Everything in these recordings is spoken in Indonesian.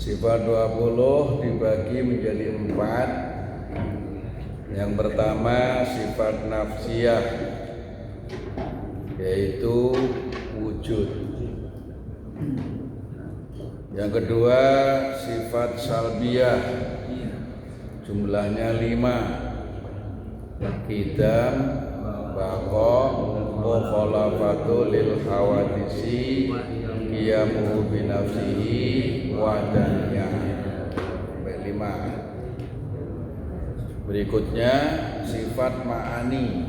Sifat 20 dibagi menjadi 4. Yang pertama sifat nafsiyah, yaitu wujud. Yang kedua sifat salbiyah, jumlahnya 5. Qidam, baqa, mukhalafatu lil hawadisi, qiyamuhu binafsihi, wadaniyah. Sampai 5. Berikutnya sifat ma'ani,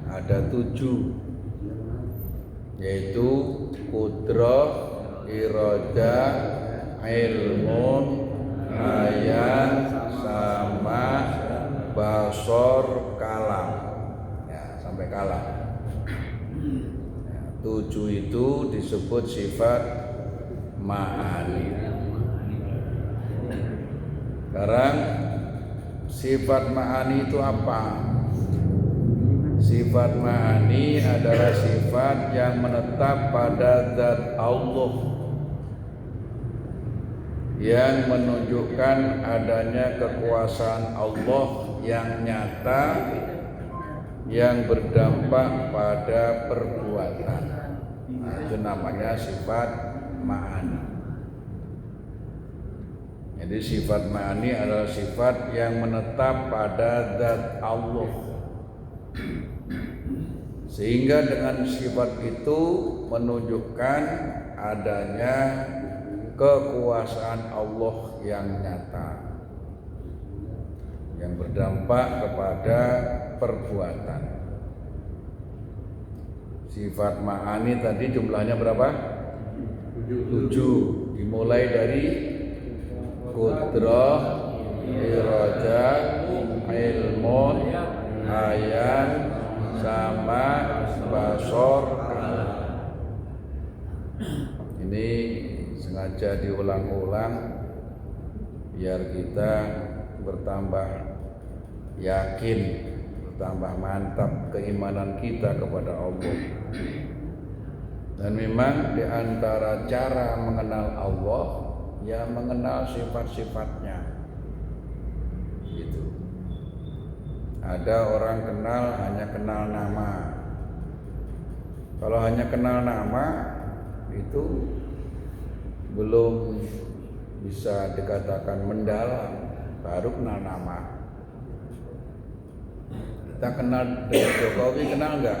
ada 7, yaitu qudrah, iradah, ilmun, hayat, sama, basor, kalam. Ya, sampai kalam. 7 itu disebut sifat ma'ani. Sekarang sifat ma'ani itu apa? Sifat ma'ani adalah sifat yang menetap pada zat Allah, yang menunjukkan adanya kekuasaan Allah yang nyata, yang berdampak pada perbuatan. Nah, itu namanya sifat ma'ani. Jadi sifat ma'ani adalah sifat yang menetap pada zat Allah, sehingga dengan sifat itu menunjukkan adanya kekuasaan Allah yang nyata, yang berdampak kepada perbuatan. Sifat ma'ani tadi jumlahnya berapa? 7. Dimulai dari qudrah, iradah, ilmun, hayat, sama, basor. Ini sengaja diulang-ulang biar kita bertambah yakin, bertambah mantap keimanan kita kepada Allah. Dan memang di antara cara mengenal Allah, ya mengenal sifat-sifatnya. Gitu. Ada orang kenal hanya kenal nama. Kalau hanya kenal nama itu belum bisa dikatakan mendalam, baru kenal nama. Kita kenal dengan Jokowi, kenal enggak?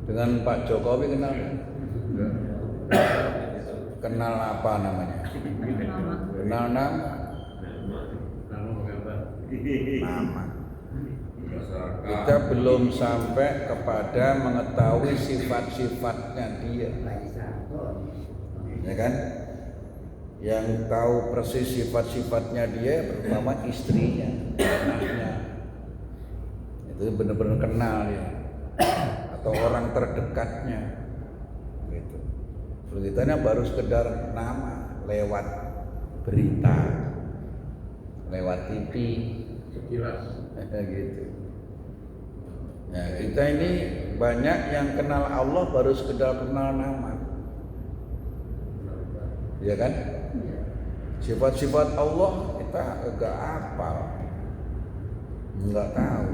Dengan Pak Jokowi kenal enggak? Kenal apa namanya? Kenal nama. Kita belum sampai kepada mengetahui sifat-sifatnya dia, ya kan? Yang tahu persis sifat-sifatnya dia pertama istrinya, anaknya. Itu benar-benar kenal ya, atau orang terdekatnya. Gitu. Kita baru sekedar nama lewat berita, lewat TV, sekilas, gitu. Nah, kita ini banyak yang kenal Allah baru sekedar kenal nama, ya kan? Sifat-sifat Allah kita agak hafal, nggak tahu,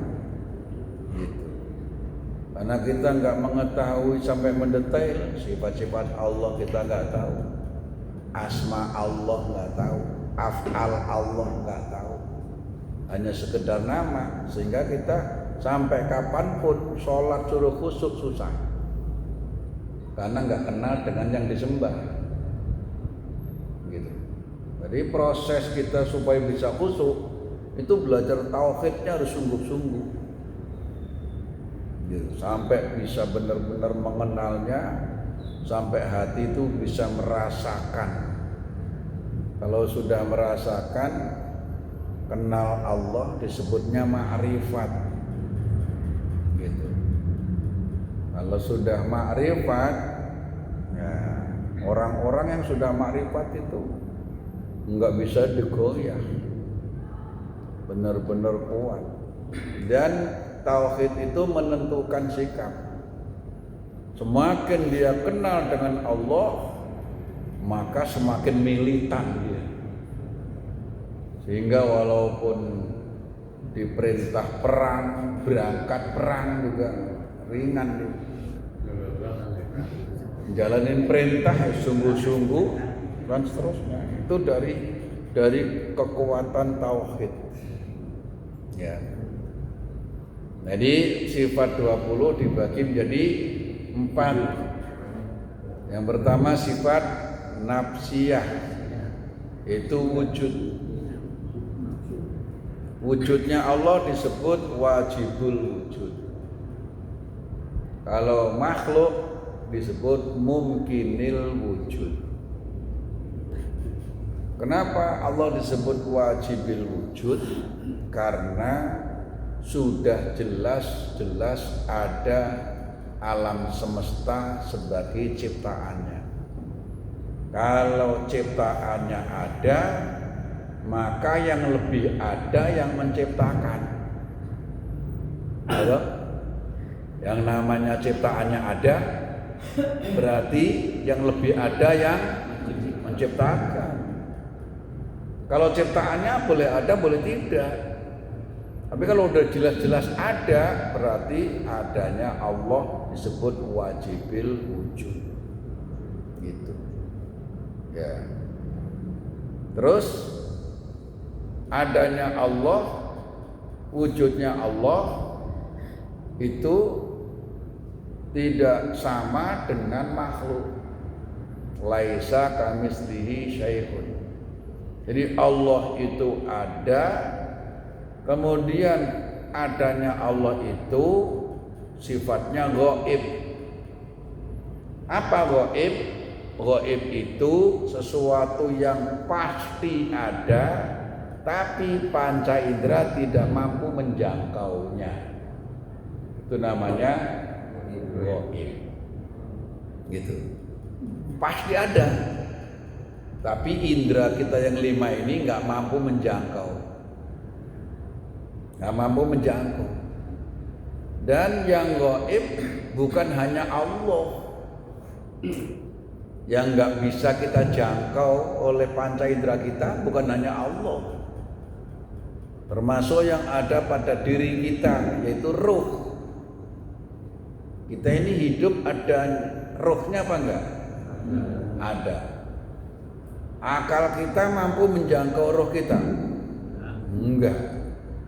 gitu. Karena kita nggak mengetahui sampai mendetail sifat-sifat Allah, kita nggak tahu, asma Allah nggak tahu, af'al Allah nggak tahu, hanya sekedar nama, sehingga kita sampai kapanpun sholat suruh khusyuk susah, karena nggak kenal dengan yang disembah, gitu. Jadi proses kita supaya bisa khusyuk itu belajar tauhidnya harus sungguh-sungguh, gitu. Sampai bisa benar-benar mengenalnya, sampai hati itu bisa merasakan. Kalau sudah merasakan, kenal Allah disebutnya ma'rifat. Gitu. Kalau sudah ma'rifat, ya, orang-orang yang sudah ma'rifat itu nggak bisa digoyah, benar-benar kuat. Dan tauhid itu menentukan sikap. Semakin dia kenal dengan Allah, maka semakin militan dia. Sehingga walaupun diperintah perang, berangkat perang juga ringan dia. Jalanin perintah sungguh-sungguh dan seterusnya. Itu dari kekuatan tauhid. Ya. Jadi sifat 20 dibagi menjadi 4. Yang pertama sifat nafsiyah, itu wujud. Wujudnya Allah disebut wajibul wujud. Kalau makhluk disebut mumkinil wujud. Kenapa Allah disebut wajibil wujud? Karena sudah jelas-jelas ada alam semesta sebagai ciptaannya. Kalau ciptaannya ada, maka yang lebih ada yang menciptakan. Halo? Yang namanya ciptaannya ada, berarti yang lebih ada yang menciptakan. Kalau ciptaannya boleh ada, boleh tidak. Tapi kalau udah jelas-jelas ada, berarti adanya Allah disebut wajibil wujud. Gitu. Ya. Terus adanya Allah, wujudnya Allah itu tidak sama dengan makhluk. Laisa kamitslihi syai'un. Jadi Allah itu ada, kemudian adanya Allah itu sifatnya ghaib. Apa ghaib? Ghaib itu sesuatu yang pasti ada, tapi panca indera tidak mampu menjangkaunya. Itu namanya ghaib. Gitu. Pasti ada, tapi indera kita yang 5 ini nggak mampu menjangkau. Nggak mampu menjangkau. Dan yang ghaib bukan hanya Allah. Yang nggak bisa kita jangkau oleh panca indera kita bukan hanya Allah, termasuk yang ada pada diri kita, yaitu ruh. Kita ini hidup ada ruhnya apa enggak? Ada. Akal kita mampu menjangkau roh kita? Enggak.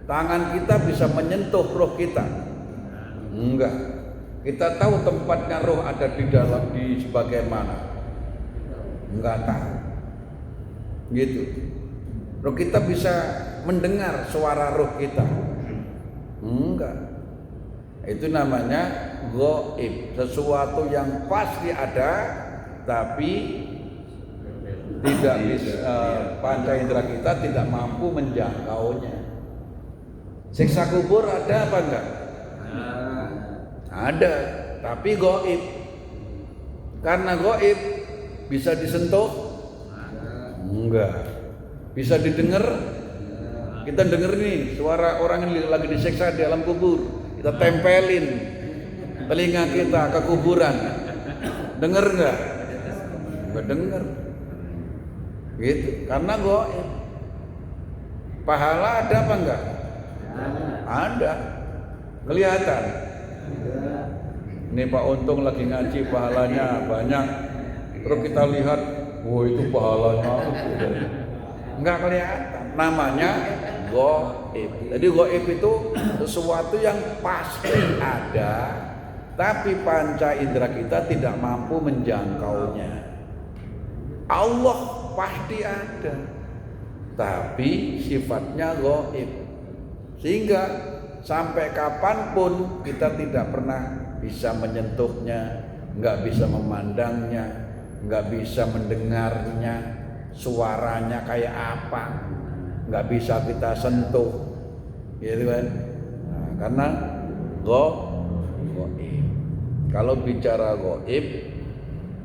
Tangan kita bisa menyentuh roh kita? Enggak. Kita tahu tempatnya roh ada di sebagian mana? Enggak tahu. Gitu. Roh kita bisa mendengar suara roh kita? Enggak. Itu namanya ghaib, sesuatu yang pasti ada tapi tidak bisa, panca indera kita tidak mampu menjangkaunya. Siksa kubur ada apa enggak? Ada, tapi ghaib. Karena ghaib bisa disentuh? Enggak. Bisa didengar? Kita dengar nih suara orang yang lagi disiksa di alam kubur. Kita tempelin telinga kita ke kuburan. Dengar enggak? Enggak dengar. Gitu. Karena ghaib. Pahala ada apa enggak? Ada. Kelihatan. Ini Pak Untung lagi ngaji, pahalanya banyak. Terus kita lihat, wah itu pahalanya. Enggak kelihatan. Namanya ghaib. Jadi ghaib itu sesuatu yang pasti ada, tapi panca indera kita tidak mampu menjangkaunya. Allah pasti ada, tapi sifatnya ghaib. Sehingga sampai kapanpun kita tidak pernah bisa menyentuhnya, nggak bisa memandangnya, nggak bisa mendengarnya, suaranya kayak apa, nggak bisa kita sentuh, gitu kan? Nah, karena ghaib. Kalau bicara ghaib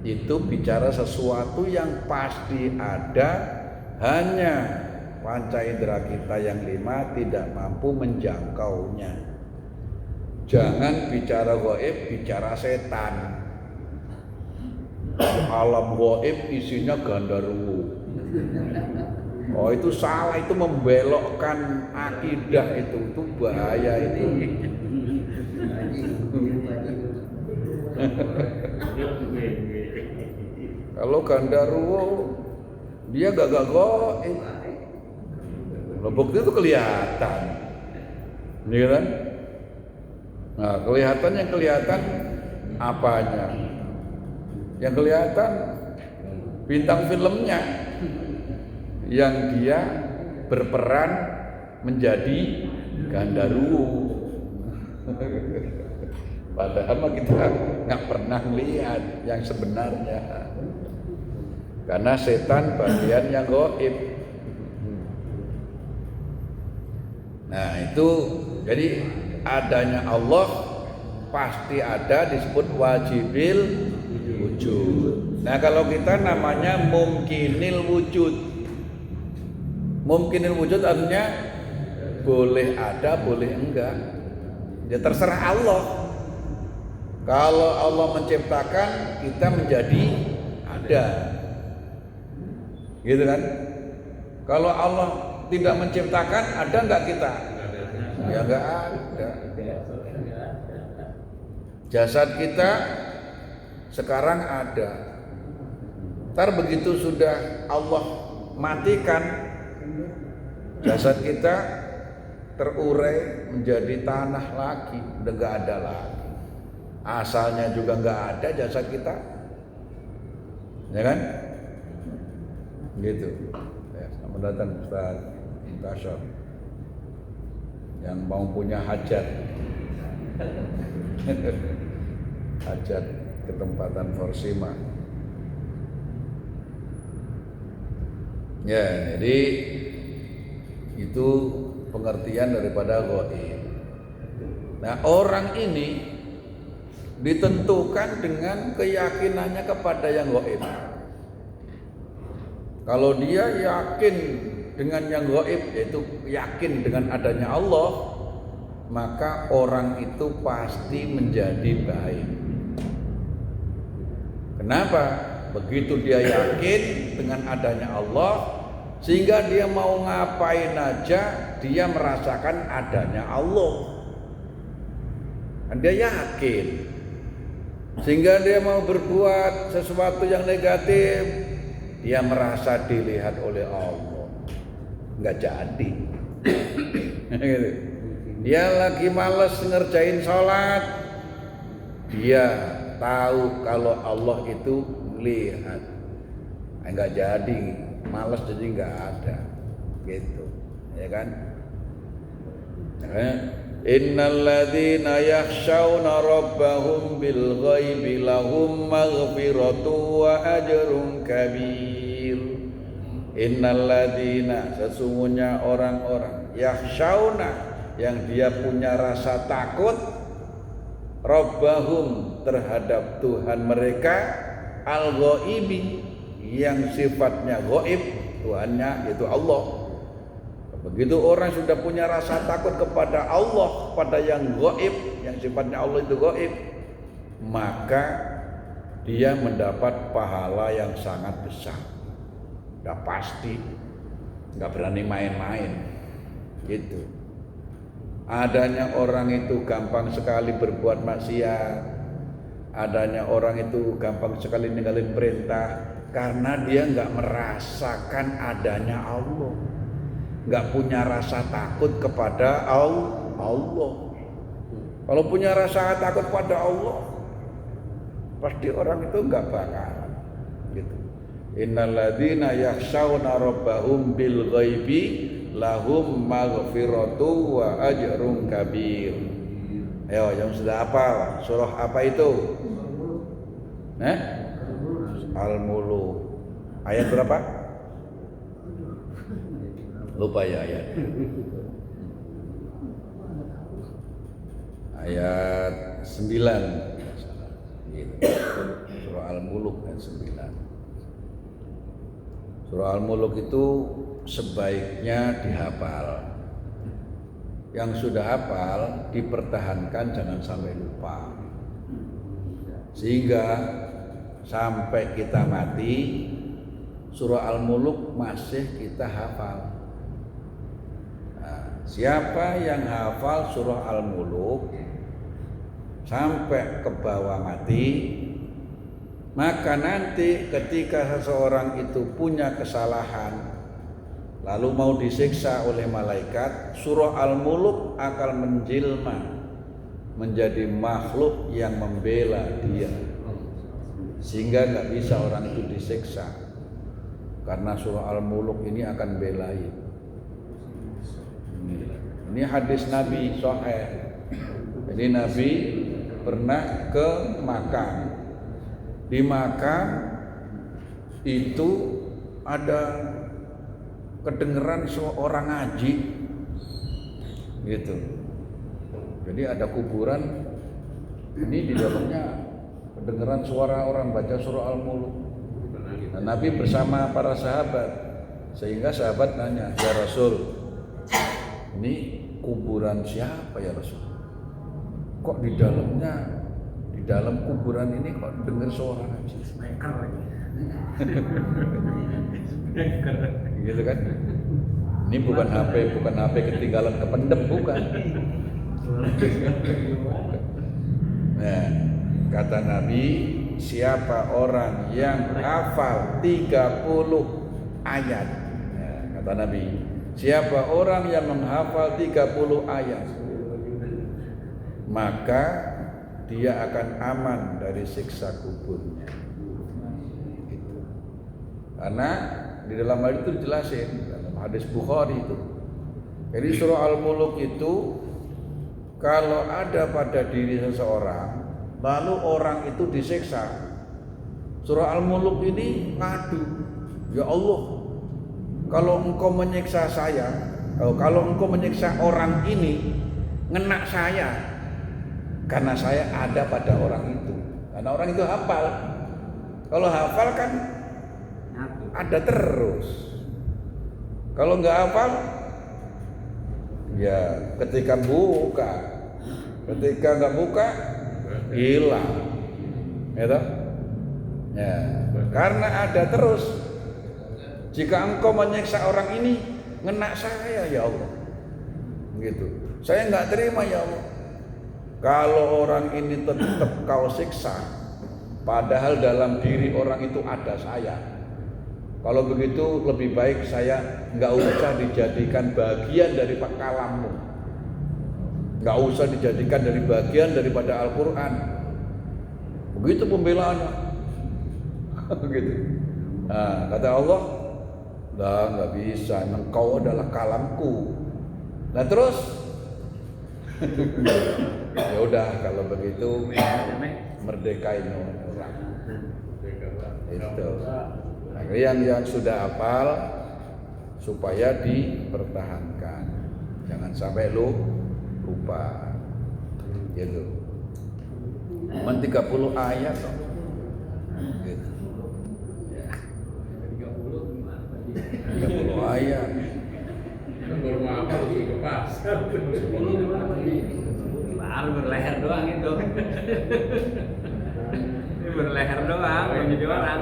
itu bicara sesuatu yang pasti ada, hanya panca indera kita yang 5 tidak mampu menjangkaunya. Jangan bicara ghaib, bicara setan. alam gaib isinya gandaruwo. Oh itu salah, itu membelokkan akidah, itu bahaya itu. Kalau gandaruwo dia gak gaib. Bukti itu kelihatan, iya kan? Nah kelihatan apanya? Yang kelihatan bintang filmnya, yang dia berperan menjadi gandaruwo. Padahal kita nggak pernah lihat yang sebenarnya, karena setan bagian yang gaib. Nah itu jadi adanya Allah pasti ada, disebut wajibil wujud. Nah kalau kita namanya mungkinil wujud. Mungkinil wujud artinya boleh ada, boleh enggak. Ya terserah Allah. Kalau Allah menciptakan, kita menjadi ada. Gitu kan? Kalau Allah tidak menciptakan, ada enggak kita? Ya enggak ada. Jasad kita sekarang ada. Ntar begitu sudah Allah matikan, jasad kita terurai menjadi tanah lagi, udah enggak ada lagi. Asalnya juga enggak ada jasad kita, ya kan? Gitu. Ya, selamat datang Ustaz Muntashar yang mau punya hajat. Hajat ketempatan Forsima. Ya, jadi itu pengertian daripada gaib. Nah, orang ini ditentukan dengan keyakinannya kepada yang gaib. Kalau dia yakin dengan yang gaib, yaitu yakin dengan adanya Allah, maka orang itu pasti menjadi baik. Kenapa? Begitu dia yakin dengan adanya Allah, sehingga dia mau ngapain aja, dia merasakan adanya Allah. Dan dia yakin, sehingga dia mau berbuat sesuatu yang negatif, dia merasa dilihat oleh Allah, nggak jadi. Dia lagi malas ngerjain sholat, dia tahu kalau Allah itu melihat, nggak jadi, malas jadi nggak ada, gitu, ya kan? Innal ladzina yakhshawna rabbahum bil ghaibi lahum maghfiratu wa ajrun kabir. Innal ladzina, sesungguhnya orang-orang, yakhshawna, yang dia punya rasa takut, rabbahum, terhadap Tuhan mereka, al ghaibi, yang sifatnya gaib, Tuhannya yaitu Allah. Begitu orang sudah punya rasa takut kepada Allah, pada yang gaib, yang sifatnya Allah itu gaib, maka dia mendapat pahala yang sangat besar. Udah pasti, nggak berani main-main, gitu. Adanya orang itu gampang sekali berbuat maksiat, adanya orang itu gampang sekali ninggalin perintah, karena dia nggak merasakan adanya Allah, nggak punya rasa takut kepada Allah. Kalau punya rasa takut pada Allah, pasti orang itu nggak bakalan, gitu. Innal ladzina yakhshawna rabbahum bil ghaibi lahum maghfiratu wa ajrun kabir. Ayo, yang sudah hafal surah apa itu? Al-Muluk. Ayat berapa? Lupa ya ayat. Ayat 9. Surah Al-Muluk ayat 9. Surah Al-Muluk itu sebaiknya dihafal. Yang sudah hafal dipertahankan, jangan sampai lupa. Sehingga sampai kita mati surah Al-Muluk masih kita hafal. Nah, siapa yang hafal surah Al-Muluk sampai ke bawah mati, maka nanti ketika seseorang itu punya kesalahan lalu mau disiksa oleh malaikat, surah Al-Muluk akan menjelma menjadi makhluk yang membela dia, sehingga nggak bisa orang itu disiksa, karena surah Al-Muluk ini akan belain. Ini hadis Nabi sahih. Jadi Nabi pernah ke Makkah. Di Makkah itu ada kedengeran seorang ngaji gitu. Jadi ada kuburan, ini di dalamnya kedengeran suara orang baca surah Al-Muluk. Nah, Nabi bersama para sahabat, sehingga sahabat nanya, "Ya Rasul, ini kuburan siapa ya Rasul? Kok di dalam kuburan ini kok dengar suara ngaji?" Gitu kan? Ini bukan HP ketinggalan kependem, bukan. Nah, kata Nabi, siapa orang yang hafal 30 ayat. Nah, kata Nabi, siapa orang yang menghafal 30 ayat, maka dia akan aman dari siksa kuburnya. Gitu. Karena di dalam hal itu dijelasin dalam hadis Bukhari itu. Jadi surah Al-Muluk itu kalau ada pada diri seseorang lalu orang itu disiksa, surah Al-Muluk ini ngadu, "Ya Allah, kalau engkau menyiksa saya, kalau engkau menyiksa orang ini, ngena saya, karena saya ada pada orang itu." Karena orang itu hafal. Kalau hafal kan ada terus. Kalau nggak hafal, ya ketika nggak buka hilang, ya, ya. Karena ada terus. Jika engkau menyiksa orang ini, ngena saya ya Allah, gitu. Saya nggak terima ya Allah. Kalau orang ini tetap kau siksa, padahal dalam diri orang itu ada saya. Kalau begitu lebih baik saya nggak usah dijadikan bagian dari kalammu, nggak usah dijadikan dari bagian daripada Al-Quran. Begitu pembelaannya. Begitu. Nah, kata Allah, "Lah nggak bisa, engkau adalah kalamku." Nah terus, ya udah kalau begitu merdekain orang. Itu. Nah, yang sudah hafal supaya dipertahankan, jangan sampai lupa. Gitu. Cuma 30 ayat loh. Gitu. Ya. 30 ayat. Baru berleher doang itu. Berleher doang jadi orang.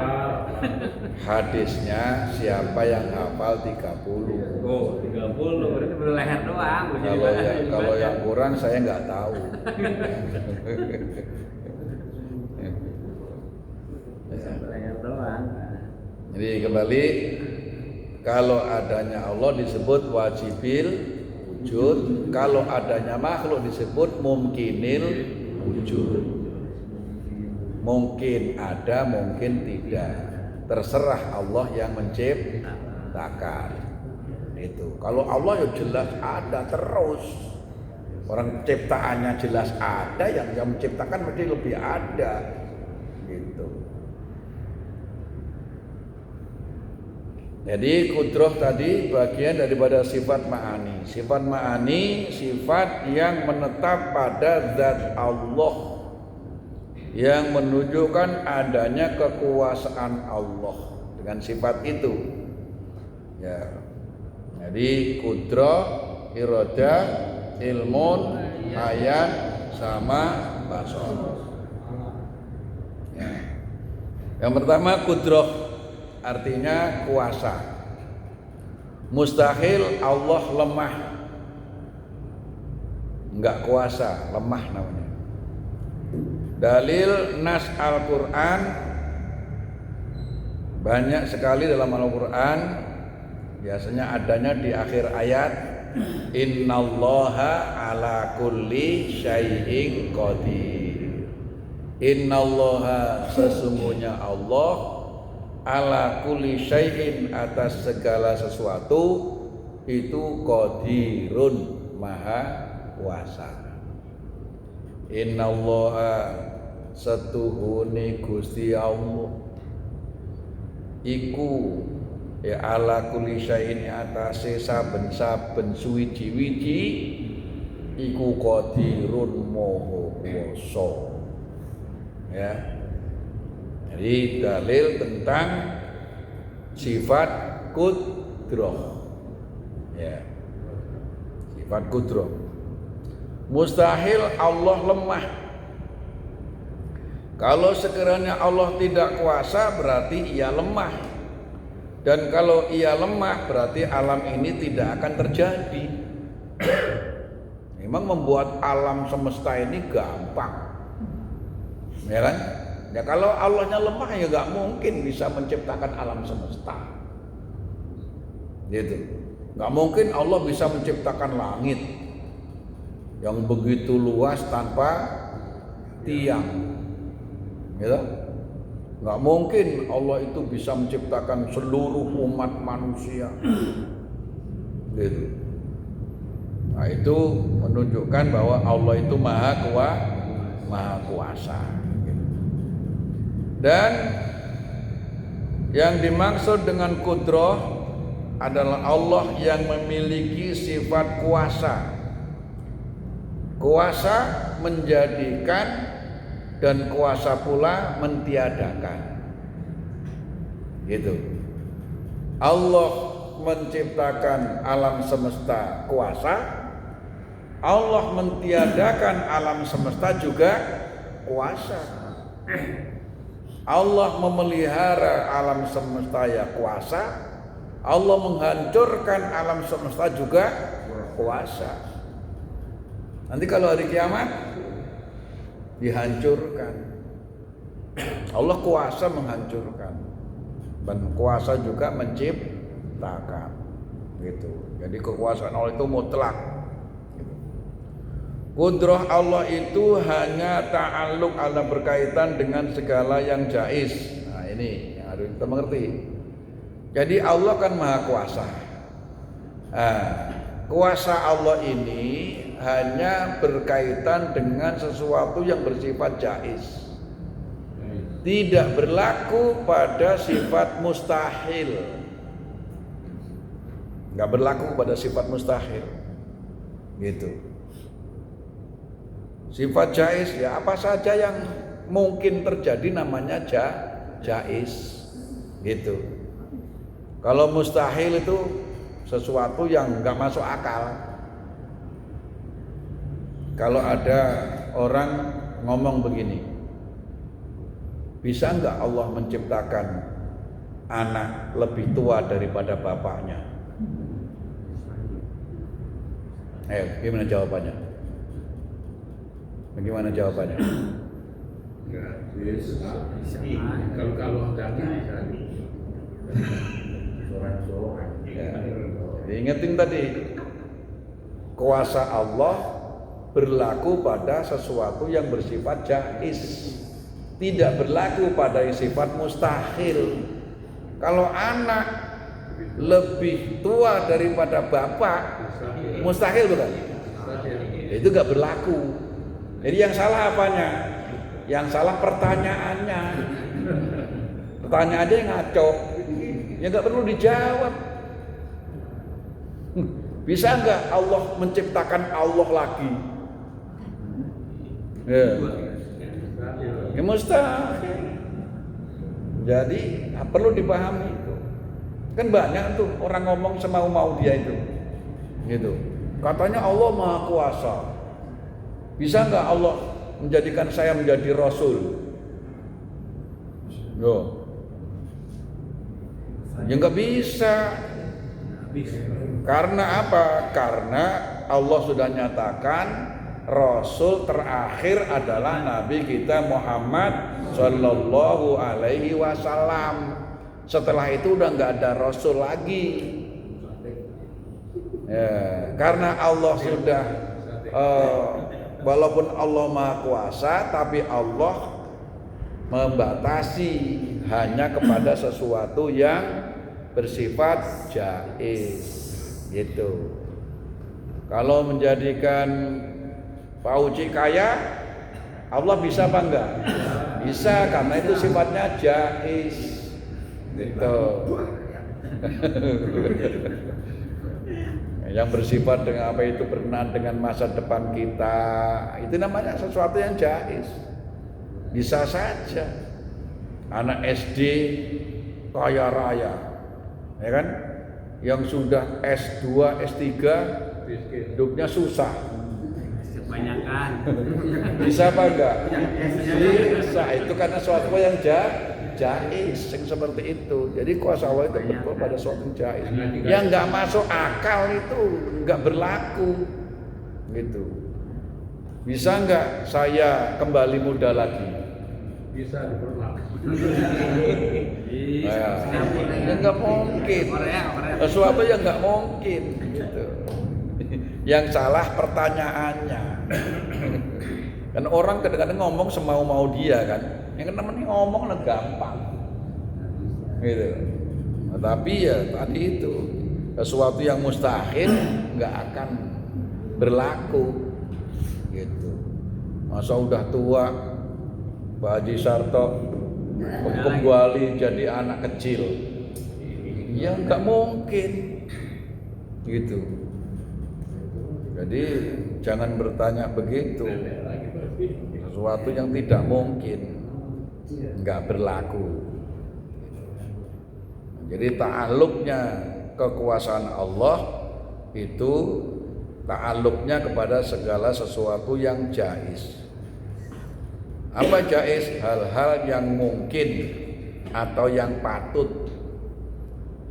Hadisnya siapa yang hafal 30. Oh, 30 berarti berleher doang. Kalau yang kurang saya nggak tahu. Berleher doang. Jadi kembali, kalau adanya Allah disebut wajibil wujud, kalau adanya makhluk disebut mungkinil wujud. Mungkin ada, mungkin tidak. Terserah Allah yang menciptakan. Itu. Kalau Allah ya jelas ada terus. Orang ciptaannya jelas ada, yang menciptakan mesti lebih ada. Gitu. Jadi kudrah tadi bagian daripada sifat ma'ani. Sifat ma'ani sifat yang menetap pada zat Allah, yang menunjukkan adanya kekuasaan Allah dengan sifat itu. Ya. Jadi kudrah, iradah, ilmun, hayat sama basar. Ya. Yang pertama kudrah, artinya kuasa. Mustahil Allah lemah, enggak kuasa, lemah namanya. Dalil nas Al-Quran banyak sekali dalam Al-Quran, biasanya adanya di akhir ayat, innallaha ala kulli syai'in qadir. Innallaha, sesungguhnya Allah, ala kulli syai'in, atas segala sesuatu itu qadirun, maha kuasa. Innallaha, setuhune Gusti Allah iku ya ala kulli syai'in, atase saben-saben suwiji-wiji iku qadirun, maha kuwasa. Ya. Jadi dalil tentang sifat kudrah. Ya. Sifat kudrah. Mustahil Allah lemah. Kalau sekiranya Allah tidak kuasa, berarti ia lemah. Dan kalau ia lemah, berarti alam ini tidak akan terjadi. Memang membuat alam semesta ini gampang, ya kan? Ya kalau Allahnya lemah, ya gak mungkin bisa menciptakan alam semesta. Gitu. Gak mungkin Allah bisa menciptakan langit yang begitu luas tanpa tiang, gitu. Nggak mungkin Allah itu bisa menciptakan seluruh umat manusia, gitu. Nah itu menunjukkan bahwa Allah itu maha kuasa, gitu. Dan yang dimaksud dengan kudrah adalah Allah yang memiliki sifat kuasa. Kuasa menjadikan dan kuasa pula mentiadakan. Gitu. Allah menciptakan alam semesta kuasa, Allah mentiadakan alam semesta juga kuasa. Allah memelihara alam semesta ya kuasa, Allah menghancurkan alam semesta juga kuasa. Nanti kalau hari kiamat dihancurkan. Allah kuasa menghancurkan dan kuasa juga menciptakan. Gitu. Jadi kekuasaan Allah itu mutlak. Gitu. Kudrah Allah itu hanya ta'alluq, ada berkaitan dengan segala yang jaiz. Nah ini yang harus kita mengerti. Jadi Allah kan maha kuasa. Nah, kuasa Allah ini hanya berkaitan dengan sesuatu yang bersifat jaiz. Tidak berlaku pada sifat mustahil. Enggak berlaku pada sifat mustahil. Gitu. Sifat jaiz ya apa saja yang mungkin terjadi namanya jaiz. Gitu. Kalau mustahil itu sesuatu yang enggak masuk akal. Kalau ada orang ngomong begini, bisa enggak Allah menciptakan anak lebih tua daripada bapaknya? Gimana jawabannya? Bagaimana jawabannya? Enggak bisa. Kalau enggak bisa. Sorak-sorak. Diingetin tadi, kuasa Allah berlaku pada sesuatu yang bersifat jaiz, tidak berlaku pada sifat mustahil. Kalau anak lebih tua daripada bapak, mustahil bukan? Itu gak berlaku. Jadi yang salah apanya? Yang salah pertanyaannya. Pertanyaannya yang ngaco, ya gak perlu dijawab. Bisa nggak Allah menciptakan Allah lagi? Ya mustahil. Jadi perlu dipahami itu. Kan banyak tuh orang ngomong semau-mau dia itu, gitu. Katanya Allah Maha Kuasa. Bisa nggak Allah menjadikan saya menjadi Rasul? Loh. Ya nggak bisa. Karena apa? Karena Allah sudah nyatakan Rasul terakhir adalah Nabi kita Muhammad Sallallahu Alaihi Wasallam. Setelah itu udah nggak ada Rasul lagi. Ya, karena Allah sudah walaupun Allah Maha Kuasa, tapi Allah membatasi hanya kepada sesuatu yang bersifat jaiz, gitu. Kalau menjadikan Pak Uci kaya, Allah bisa apa enggak? Bisa, karena itu sifatnya jaiz, gitu. Yang bersifat dengan apa itu berkenaan dengan masa depan kita, itu namanya sesuatu yang jaiz. Bisa saja anak SD kaya raya, ya kan? Yang sudah S2, S3 hidupnya susah. Kebanyakan. Bisa apa enggak? Bisa. Itu karena sesuatu yang jaiz, yang seperti itu. Jadi kuasa Allah itu betul pada suatu yang jaiz. Yang enggak masuk akal itu enggak berlaku, gitu. Bisa enggak saya kembali muda lagi? Bisa dipermak. Ya enggak mungkin. Sesuatu yang enggak mungkin, gitu. Yang salah pertanyaannya. Kan orang kadang-kadang ngomong semau-mau dia kan. Yang namanya ngomong lah gampang, gitu. Nah, tapi ya tadi itu sesuatu yang mustahil nggak akan berlaku, gitu. Masa udah tua Pak Haji Sarto kembali jadi anak kecil, ya nggak mungkin, gitu. Jadi jangan bertanya begitu, sesuatu yang tidak mungkin nggak berlaku. Jadi ta'alluqnya kekuasaan Allah itu ta'alluqnya kepada segala sesuatu yang jaiz. Apa jaiz? Hal-hal yang mungkin atau yang patut,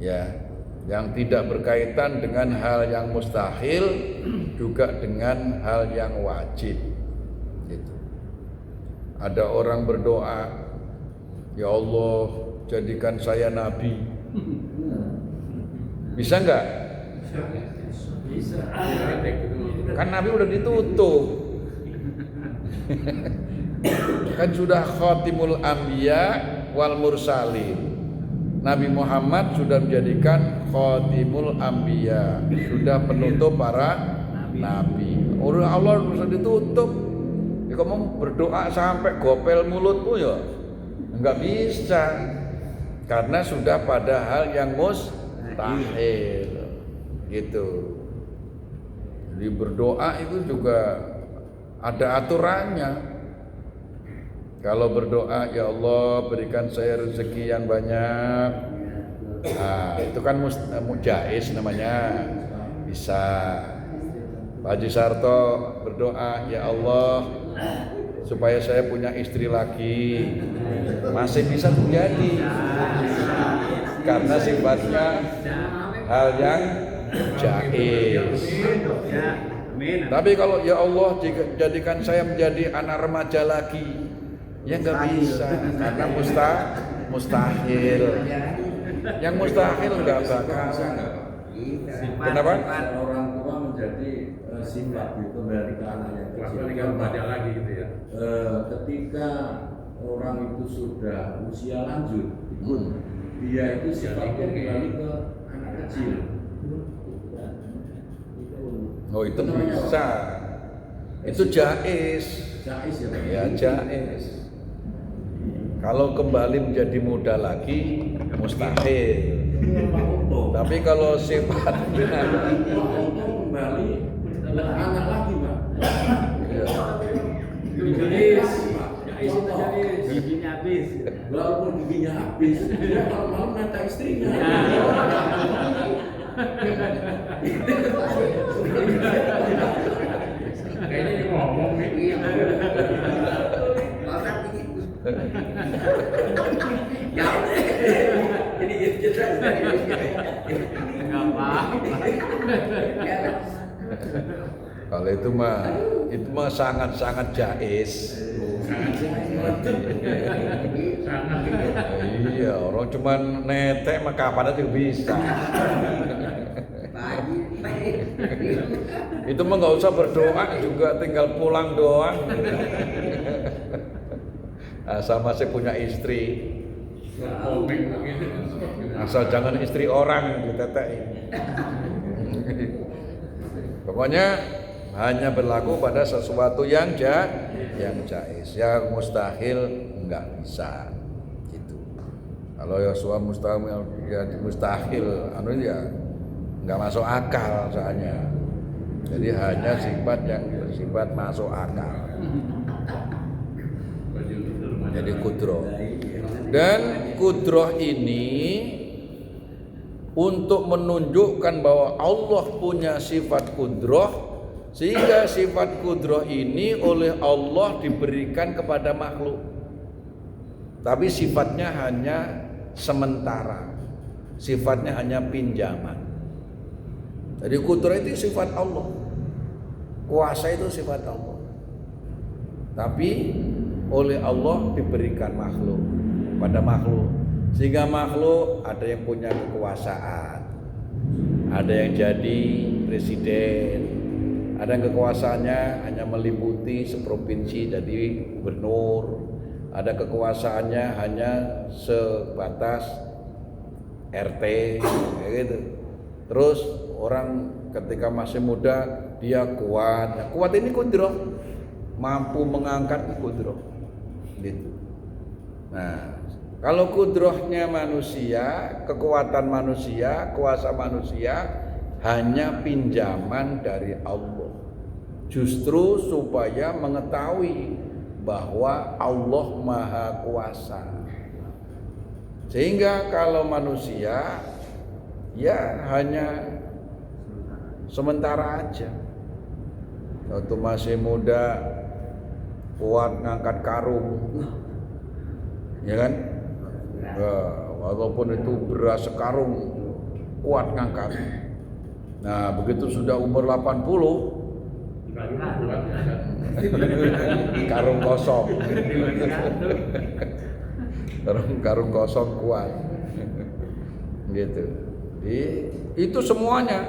ya, yang tidak berkaitan dengan hal yang mustahil, juga dengan hal yang wajib, gitu. Ada orang berdoa, ya Allah jadikan saya nabi. Bisa enggak? Bisa. Kan nabi udah ditutup. Kan sudah khatimul anbiya wal mursalin. Nabi Muhammad sudah menjadikan khatimul anbiya, sudah penutup para nabi. Orang Allah sudah ditutup. Ya, kamu berdoa sampai gopel mulutmu ya enggak bisa, karena sudah pada hal yang mustahil, gitu. Jadi berdoa itu juga ada aturannya. Kalau berdoa, ya Allah berikan saya rezeki yang banyak, nah itu kan jaiz namanya, bisa. Pak Haji Sarto berdoa, ya Allah supaya saya punya istri lagi, masih bisa terjadi, karena sifatnya hal yang jaiz. Tapi kalau ya Allah jadikan saya menjadi anak remaja lagi, ya nggak bisa, karena mustahil. Yang mustahil nggak bakal. Kenapa? Orang tua menjadi sifat gitu, kembali ke anak yang kecil. Tinggal baca lagi gitu ya. Ketika orang itu sudah usia lanjut, dia itu sifatnya kembali ke anak kecil. Oh itu bisa. Itu jaiz. Jaiz ya Pak? Ya jaiz. Kalau kembali menjadi muda lagi mustahil. Tapi kalau sifatnya kembali anak lagi Pak. Jais itu jais, giginya habis. Walaupun giginya habis, dia kalau malam nata istrinya. Kayaknya dia ngomong nih. Jadi gitu. Enggak apa-apa. Kalau itu mah sangat-sangat jais. Sangat itu. Iya, orang cuman netek mah kapan aja bisa. Itu mah nggak usah berdoa juga, tinggal pulang doang. Asal masih punya istri, Komeng begitu. asal jangan istri orang ditetein. Pokoknya hanya berlaku pada sesuatu yang jais, yang mustahil nggak bisa. Gitu. Kalau ya suatu mustahil, ya nggak masuk akal soalnya. Jadi hanya sifat yang bersifat masuk akal. Jadi kudroh. Dan kudroh ini untuk menunjukkan bahwa Allah punya sifat kudroh, sehingga sifat kudroh ini oleh Allah diberikan kepada makhluk. Tapi sifatnya hanya sementara, sifatnya hanya pinjaman. Jadi kudroh itu sifat Allah, kuasa itu sifat Allah. Tapi oleh Allah diberikan makhluk, pada makhluk, sehingga makhluk ada yang punya kekuasaan, ada yang jadi presiden, ada yang kekuasaannya hanya meliputi seprovinsi jadi gubernur, ada kekuasaannya hanya sebatas RT, kayak gitu. Terus orang ketika masih muda dia kuat, nah, kuat ini kudroh, mampu mengangkat kudroh. Gitu. Nah, kalau kudrohnya manusia, kekuatan manusia, kuasa manusia hanya pinjaman dari Allah. Justru supaya mengetahui bahwa Allah Maha Kuasa. Sehingga kalau manusia ya hanya sementara aja. Waktu masih muda kuat ngangkat karung, ya kan? Walaupun itu beras sekarung, kuat ngangkat. Nah, begitu sudah umur 80, karung kosong, karung kosong kuat, gitu. Itu semuanya,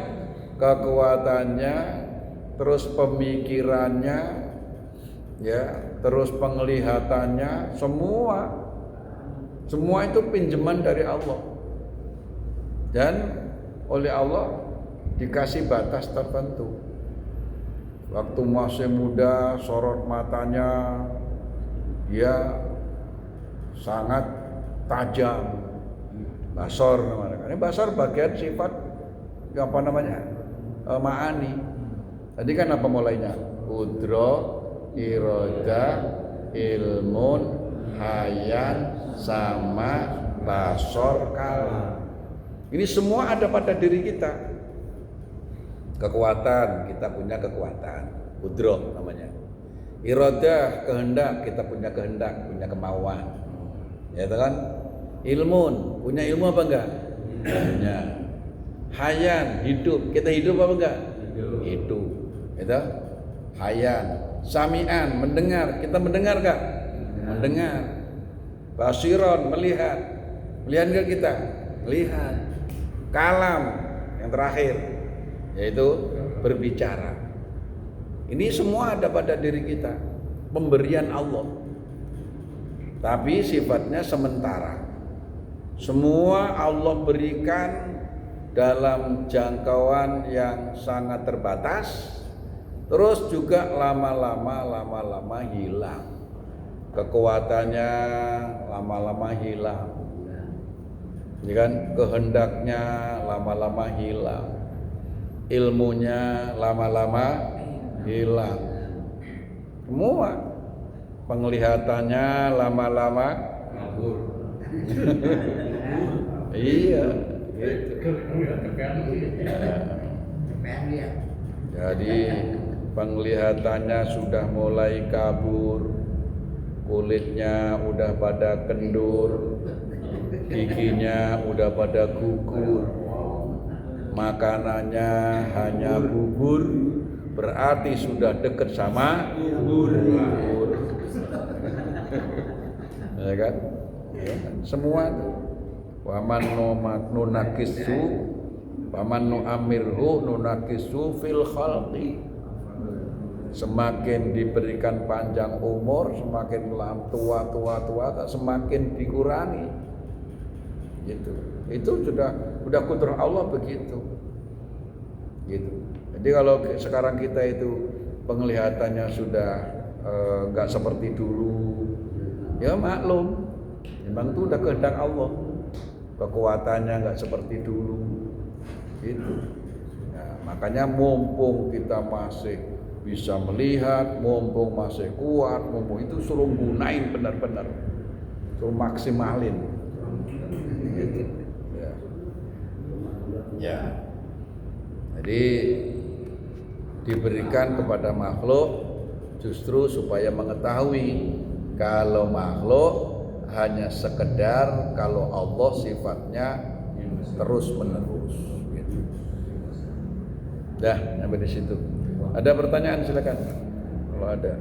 kekuatannya, terus pemikirannya, ya, terus penglihatannya, semua itu pinjaman dari Allah. Dan oleh Allah dikasih batas tertentu. Waktu masih muda, sorot matanya dia sangat tajam, basor namanya. Ini basor bagian sifat apa namanya, ma'ani. Tadi kan apa mulainya? Kudro, iroda, ilmun, hayan, sama, basor, kalam. Ini semua ada pada diri kita. Kekuatan, kita punya kekuatan, kudro namanya. Iroda, kehendak, kita punya kehendak, punya kemauan. Ya kan? Ilmun, punya ilmu apa enggak? Punya. Hayan, hidup, kita hidup apa enggak? Hidup. Gitu? Hayan. Sami'an, mendengar, kita mendengar enggak? Mendengar. Basiron, melihat. Melihat enggak kita? Melihat. Kalam, yang terakhir, yaitu berbicara. Ini semua ada pada diri kita, pemberian Allah. Tapi sifatnya sementara. Semua Allah berikan dalam jangkauan yang sangat terbatas. Terus juga lama-lama hilang. Kekuatannya lama-lama hilang. Ya kan? Kehendaknya lama-lama hilang. Ilmunya lama-lama hilang. Semua. Penglihatannya lama-lama kabur. Iya, gitu. Jadi penglihatannya sudah mulai kabur, kulitnya udah pada kendur, giginya udah pada gugur, makanannya hanya bubur, berarti sudah deket sama bubur. Ya kan? Ya, semua tuh. Waman nunakisu, waman nu'amirhu nunakisu fil khalqi. Semakin diberikan panjang umur, semakin tua, semakin dikurangi. Gitu. Itu sudah kudrah Allah begitu. Gitu. Jadi kalau sekarang kita itu penglihatannya sudah nggak seperti dulu, ya maklum, memang itu udah kehendak Allah. Kekuatannya nggak seperti dulu, gitu. Nah, makanya mumpung kita masih bisa melihat, mumpung masih kuat, mumpung itu suruh gunain benar-benar, suruh maksimalin. Gitu. Ya. Jadi diberikan kepada makhluk justru supaya mengetahui kalau makhluk hanya sekedar, kalau Allah sifatnya terus menerus. Gitu. Dah, sampai di situ. Ada pertanyaan silakan kalau ada.